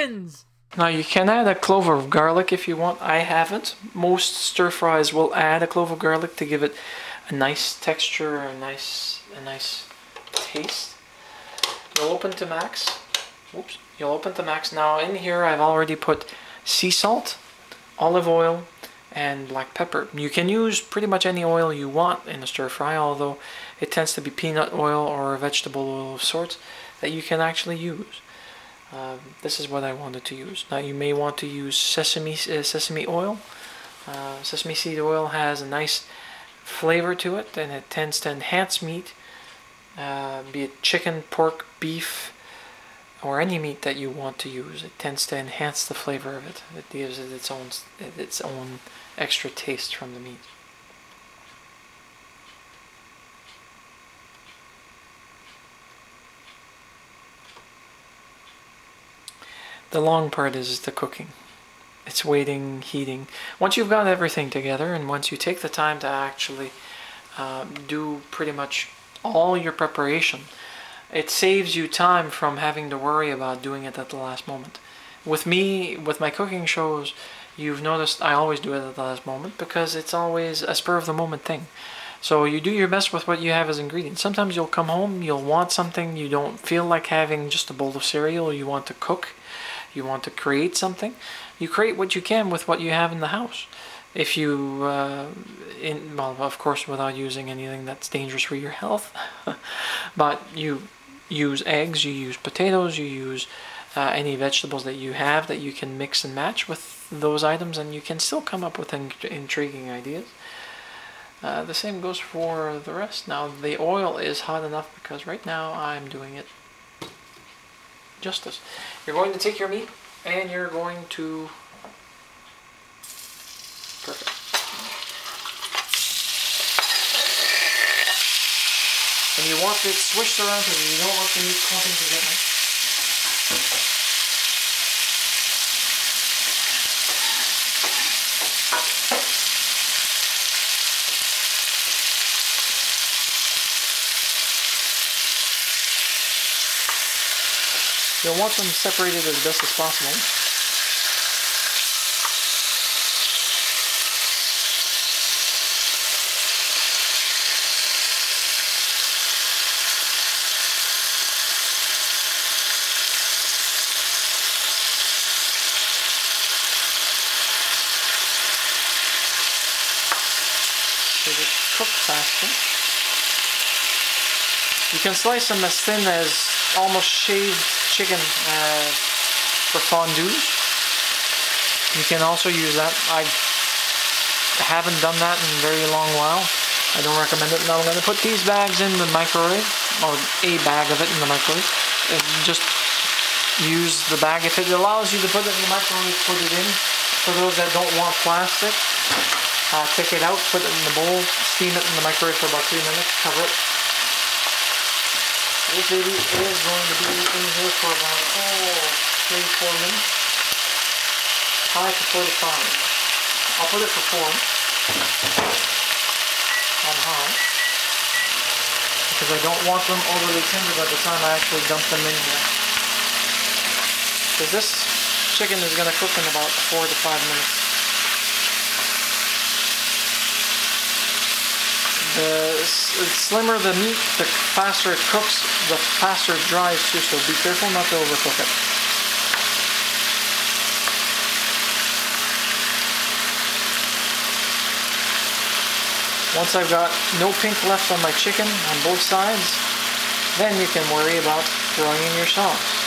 heavens! Now you can add a clove of garlic if you want. I haven't. Most stir fries will add a clove of garlic to give it a nice texture, a nice taste. You'll open to max. Oops. You'll open to max. Now in here I've already put sea salt, olive oil, and black pepper. You can use pretty much any oil you want in a stir fry, although it tends to be peanut oil or vegetable oil of sorts that you can actually use. This is what I wanted to use. Now you may want to use sesame oil. Sesame seed oil has a nice flavor to it, and it tends to enhance meat, be it chicken, pork, beef, or any meat that you want to use. It tends to enhance the flavor of it. It gives it its own extra taste from the meat. The long part is the cooking. It's waiting, heating. Once you've got everything together, and once you take the time to actually do pretty much all your preparation, it saves you time from having to worry about doing it at the last moment. With me, with my cooking shows, you've noticed I always do it at the last moment because it's always a spur of the moment thing. So you do your best with what you have as ingredients. Sometimes you'll come home, you'll want something, you don't feel like having just a bowl of cereal, you want to cook. You want to create something, you create what you can with what you have in the house. If you, well, of course, without using anything that's dangerous for your health, but you use eggs, you use potatoes, you use any vegetables that you have that you can mix and match with those items, and you can still come up with intriguing ideas. The same goes for the rest. Now, the oil is hot enough because right now I'm doing it justice. You're going to take your meat and you're going to... Perfect. And you want it swished around because you don't want the meat clumping together. You'll want them separated as best as possible. So they cook faster. You can slice them as thin as almost shaved chicken for fondues. You can also use that. I haven't done that in a very long while. I don't recommend it. Now I'm going to put these bags in the microwave, or a bag of it in the microwave. And just use the bag. If it allows you to put it in the microwave, put it in. For those that don't want plastic, take it out, put it in the bowl, steam it in the microwave for about 3 minutes, cover it. This baby is going to be in here for about 3-4 minutes. High to 45. I'll put it for 4 on high because I don't want them overly tender by the time I actually dump them in here. Because this chicken is going to cook in about 4 to 5 minutes. The slimmer the meat, the faster it cooks, the faster it dries too, so be careful not to overcook it. Once I've got no pink left on my chicken on both sides, then you can worry about throwing in your sauce.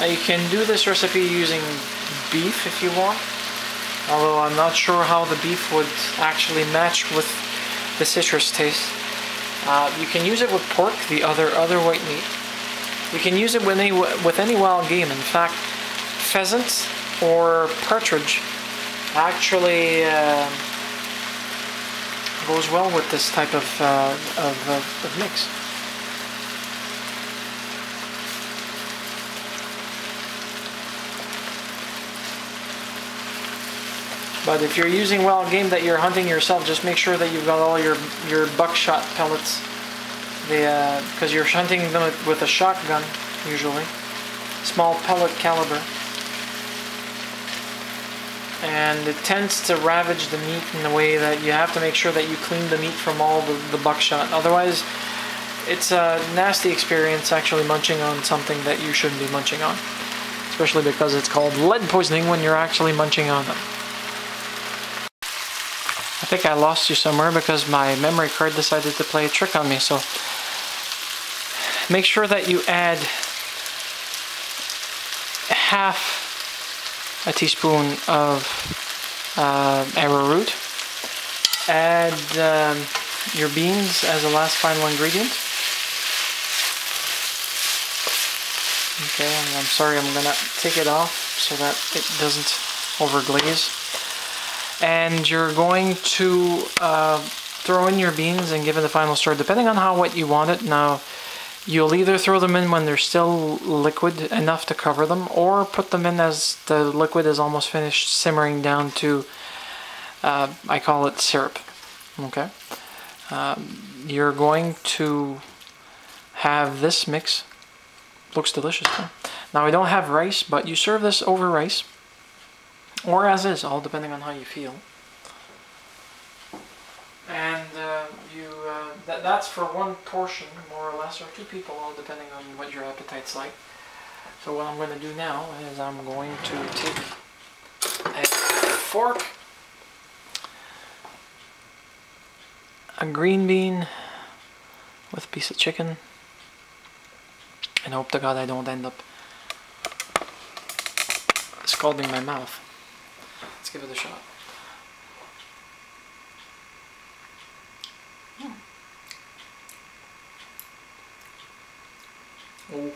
Now you can do this recipe using beef if you want, although I'm not sure how the beef would actually match with the citrus taste. You can use it with pork, the other white meat. You can use it with any wild game. In fact, pheasant or partridge actually goes well with this type of mix. But if you're using wild game that you're hunting yourself, just make sure that you've got all your buckshot pellets. Because you're hunting them with a shotgun, usually. Small pellet caliber. And it tends to ravage the meat in a way that you have to make sure that you clean the meat from all the buckshot. Otherwise, it's a nasty experience actually munching on something that you shouldn't be munching on. Especially because it's called lead poisoning when you're actually munching on them. I think I lost you somewhere because my memory card decided to play a trick on me. So make sure that you add half a teaspoon of arrowroot. Add your beans as the last final ingredient. Okay, and I'm sorry, I'm gonna take it off so that it doesn't overglaze. And you're going to throw in your beans and give it a final stir, depending on how wet you want it. Now, you'll either throw them in when they're still liquid enough to cover them, or put them in as the liquid is almost finished simmering down to, I call it syrup. Okay. You're going to have this mix. Looks delicious though. Now, I don't have rice, but you serve this over rice. Or as is, all depending on how you feel. And that's for one portion, more or less, or two people, all depending on what your appetite's like. So what I'm going to do now is I'm going to take a fork, a green bean with a piece of chicken, and hope to God I don't end up scalding my mouth. Let's give it a shot. Oh.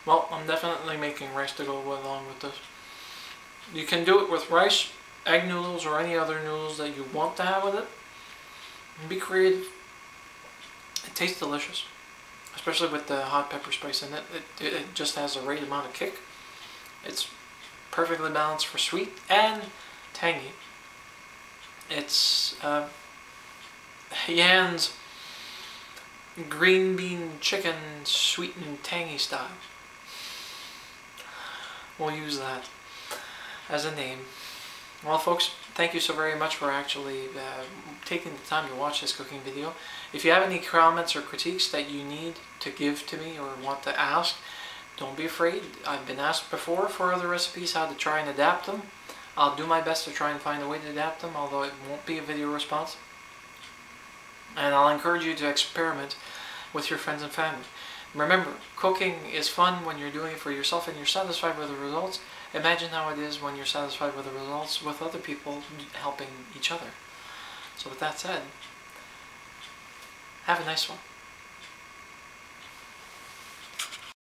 Well, I'm definitely making rice to go along with this. You can do it with rice, egg noodles, or any other noodles that you want to have with it. Be creative. It tastes delicious, especially with the hot pepper spice in it. It just has the right amount of kick. It's perfectly balanced for sweet and tangy. It's Yan's green bean chicken sweet and tangy style. We'll use that as a name. Well, folks, thank you so very much for actually taking the time to watch this cooking video. If you have any comments or critiques that you need to give to me or want to ask, don't be afraid. I've been asked before for other recipes how to try and adapt them. I'll do my best to try and find a way to adapt them, although it won't be a video response. And I'll encourage you to experiment with your friends and family. Remember, cooking is fun when you're doing it for yourself and you're satisfied with the results. Imagine how it is when you're satisfied with the results with other people helping each other. So with that said, have a nice one.